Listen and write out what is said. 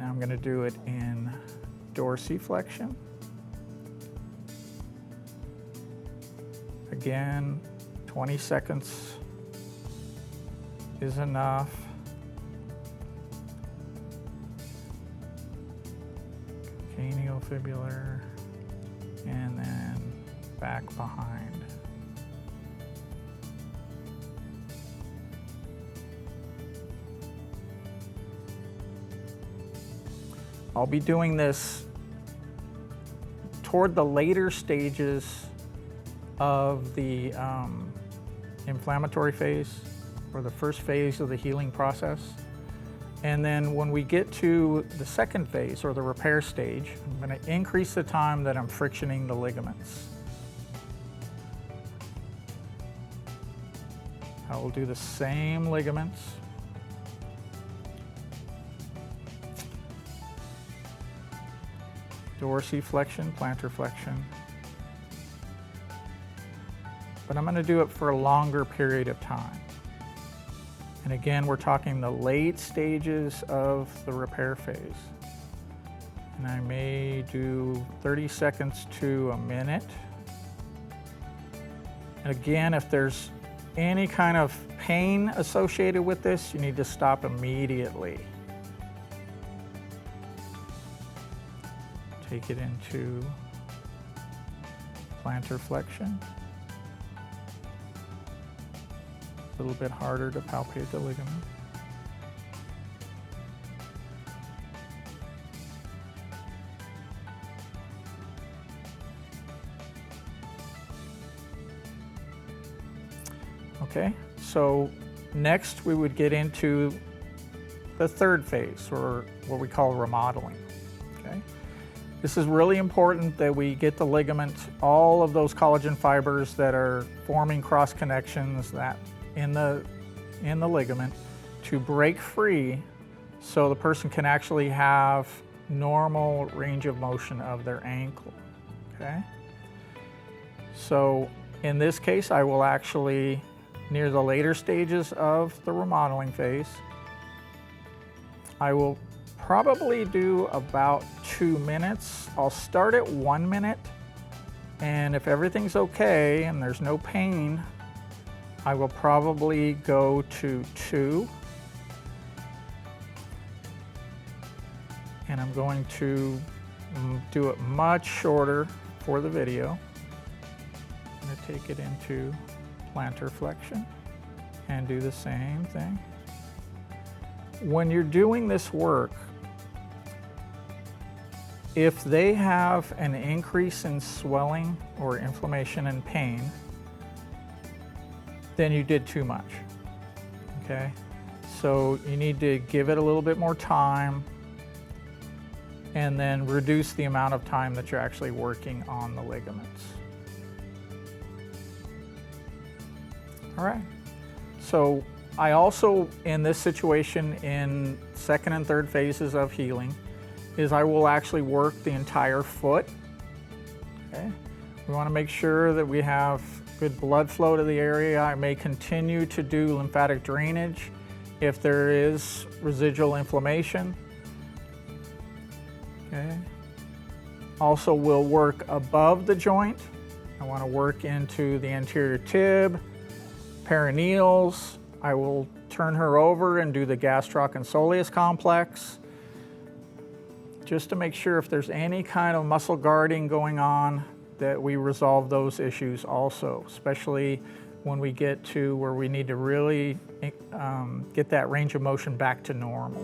Now I'm going to do it in dorsiflexion. Again, 20 seconds is enough. Calcaneofibular, and then back behind. I'll be doing this toward the later stages of the inflammatory phase, or the first phase of the healing process. And then when we get to the second phase, or the repair stage, I'm going to increase the time that I'm frictioning the ligaments. I will do the same ligaments. Dorsiflexion, plantar flexion. But I'm going to do it for a longer period of time. And again, we're talking the late stages of the repair phase. And I may do 30 seconds to a minute. And again, if there's any kind of pain associated with this, you need to stop immediately. Take it into plantar flexion. A little bit harder to palpate the ligament. Okay, so next we would get into the third phase, or what we call remodeling. Okay, this is really important that we get the ligament, all of those collagen fibers that are forming cross connections that in the ligament, to break free so the person can actually have normal range of motion of their ankle. Okay, so in this case, I will actually, near the later stages of the remodeling phase, I will probably do about 2 minutes. I'll start at 1 minute, and if everything's okay and there's no pain, I will probably go to 2. And I'm going to do it much shorter for the video. I'm going to take it into plantar flexion and do the same thing. When you're doing this work, if they have an increase in swelling or inflammation and pain, then you did too much. Okay, so you need to give it a little bit more time, and then reduce the amount of time that you're actually working on the ligaments. All right, so I also, in this situation, in second and third phases of healing, is I will actually work the entire foot. Okay, we want to make sure that we have good blood flow to the area. I may continue to do lymphatic drainage if there is residual inflammation. Okay, also will work above the joint. I want to work into the anterior tib, perineals. I will turn her over and do the gastroc and soleus complex, just to make sure if there's any kind of muscle guarding going on, that we resolve those issues also, especially when we get to where we need to really get that range of motion back to normal.